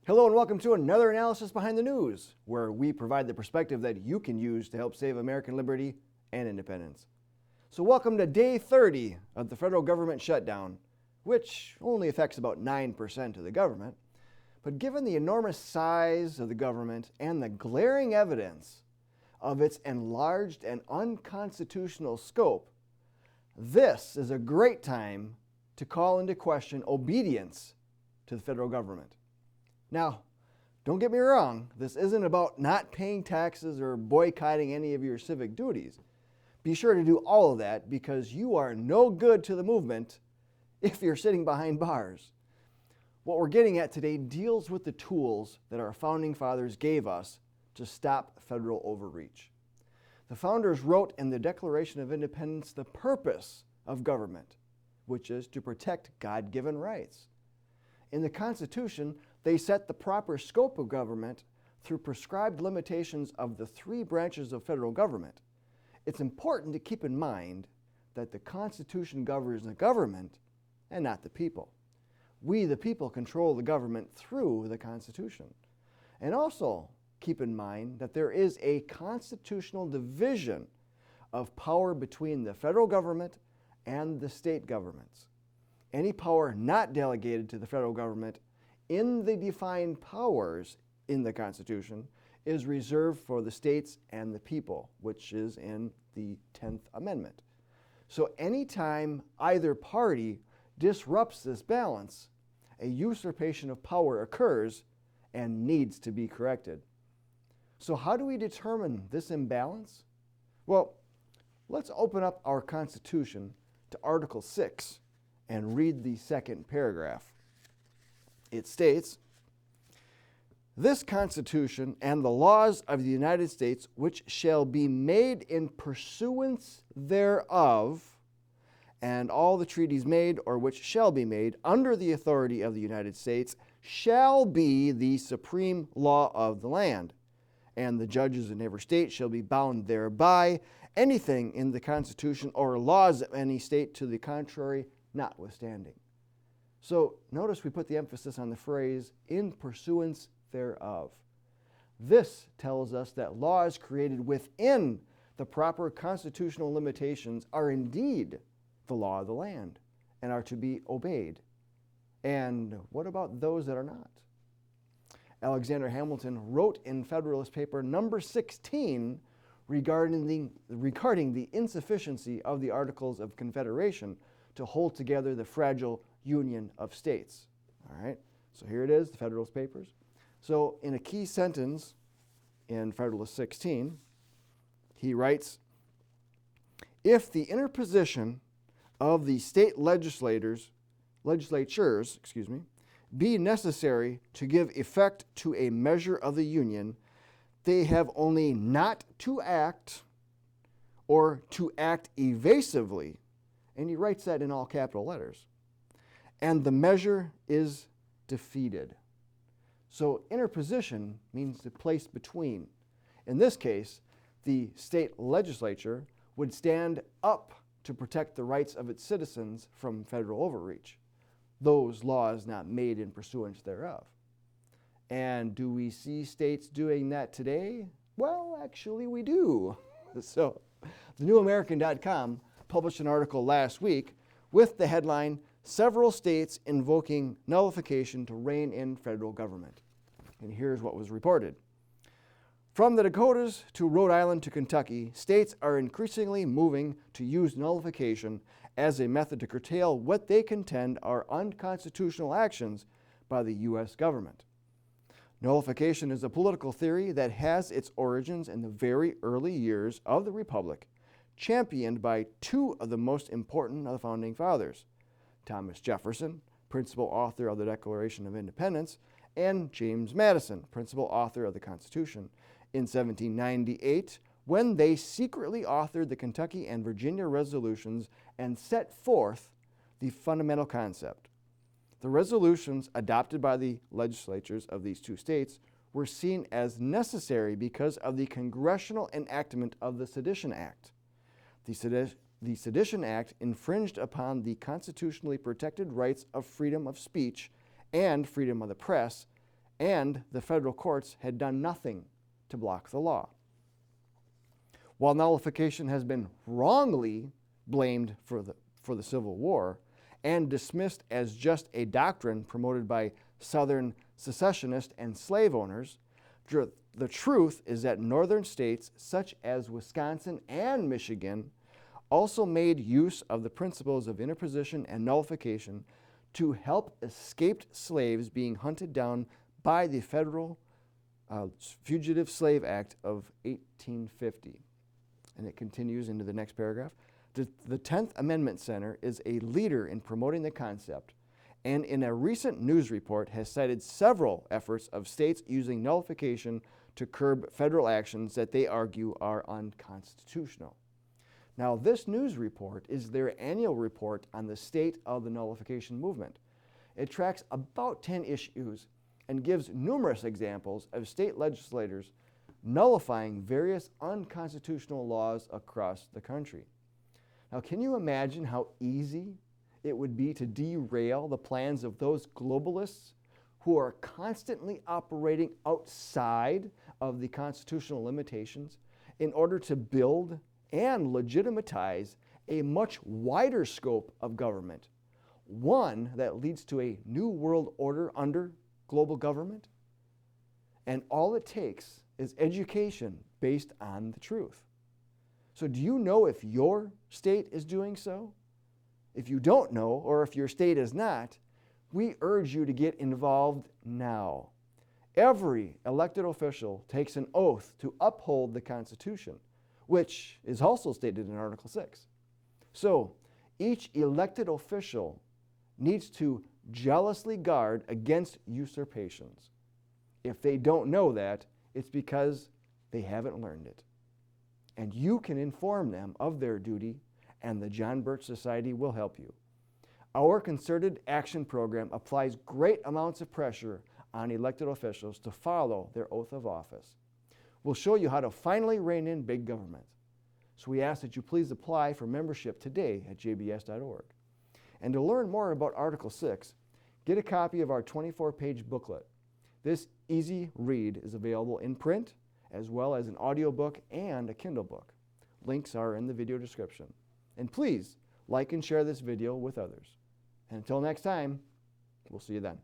Hello and welcome to another analysis behind the news, where we provide the perspective that you can use to help save American liberty and independence. So welcome to day 30 of the federal government shutdown, which only affects about 9% of the government. But given the enormous size of the government and the glaring evidence of its enlarged and unconstitutional scope, this is a great time to call into question obedience to the federal government. Now, don't get me wrong, this isn't about not paying taxes or boycotting any of your civic duties. Be sure to do all of that because you are no good to the movement if you're sitting behind bars. What we're getting at today deals with the tools that our founding fathers gave us to stop federal overreach. The founders wrote in the Declaration of Independence the purpose of government, which is to protect God-given rights. In the Constitution, they set the proper scope of government through prescribed limitations of the three branches of federal government. It's important to keep in mind that the Constitution governs the government and not the people. We, the people, control the government through the Constitution. And also keep in mind that there is a constitutional division of power between the federal government and the state governments. Any power not delegated to the federal government in the defined powers in the Constitution is reserved for the states and the people, which is in the 10th Amendment. So anytime either party disrupts this balance, a usurpation of power occurs and needs to be corrected. So how do we determine this imbalance? Well, let's open up our Constitution to Article 6 and read the second paragraph. It states, "This Constitution and the laws of the United States, which shall be made in pursuance thereof, and all the treaties made or which shall be made under the authority of the United States, shall be the supreme law of the land. And the judges in every state shall be bound thereby, anything in the Constitution or laws of any state to the contrary notwithstanding." So notice we put the emphasis on the phrase, in pursuance thereof. This tells us that laws created within the proper constitutional limitations are indeed the law of the land and are to be obeyed. And what about those that are not? Alexander Hamilton wrote in Federalist Paper number 16 regarding the insufficiency of the Articles of Confederation to hold together the fragile Union of States. All right, so here it is, the Federalist Papers. So in a key sentence in Federalist 16, he writes, "If the interposition of the state legislatures, be necessary to give effect to a measure of the Union, they have only not to act or to act evasively," and he writes that in all capital letters, "and the measure is defeated." So interposition means to place between. In this case, the state legislature would stand up to protect the rights of its citizens from federal overreach, those laws not made in pursuance thereof. And do we see states doing that today? Well, actually we do. So thenewamerican.com published an article last week with the headline, "Several States Invoking Nullification to Rein in Federal Government." And here's what was reported. "From the Dakotas to Rhode Island to Kentucky, states are increasingly moving to use nullification as a method to curtail what they contend are unconstitutional actions by the U.S. government. Nullification is a political theory that has its origins in the very early years of the Republic, championed by two of the most important of the Founding Fathers, Thomas Jefferson, principal author of the Declaration of Independence, and James Madison, principal author of the Constitution, in 1798, when they secretly authored the Kentucky and Virginia resolutions and set forth the fundamental concept. The resolutions adopted by the legislatures of these two states were seen as necessary because of the congressional enactment of the Sedition Act. The Sedition Act infringed upon the constitutionally protected rights of freedom of speech and freedom of the press, and the federal courts had done nothing to block the law. While nullification has been wrongly blamed for the Civil War and dismissed as just a doctrine promoted by Southern secessionists and slave owners, the truth is that northern states such as Wisconsin and Michigan also made use of the principles of interposition and nullification to help escaped slaves being hunted down by the Federal Fugitive Slave Act of 1850. And it continues into the next paragraph. The 10th Amendment Center is a leader in promoting the concept, and in a recent news report has cited several efforts of states using nullification to curb federal actions that they argue are unconstitutional. Now, this news report is their annual report on the state of the nullification movement. It tracks about 10 issues and gives numerous examples of state legislators nullifying various unconstitutional laws across the country. Now, can you imagine how easy it would be to derail the plans of those globalists who are constantly operating outside of the constitutional limitations in order to build and legitimatize a much wider scope of government, one that leads to a new world order under global government? And all it takes is education based on the truth. So do you know if your state is doing so? If you don't know, or if your state is not, we urge you to get involved now. Every elected official takes an oath to uphold the Constitution, which is also stated in Article 6. So each elected official needs to jealously guard against usurpations. If they don't know that, it's because they haven't learned it. And you can inform them of their duty, and the John Birch Society will help you. Our concerted action program applies great amounts of pressure on elected officials to follow their oath of office. We'll show you how to finally rein in big government. So we ask that you please apply for membership today at jbs.org. And to learn more about Article 6, get a copy of our 24-page booklet. This easy read is available in print, as well as an audiobook and a Kindle book. Links are in the video description. And please like and share this video with others. And until next time, we'll see you then.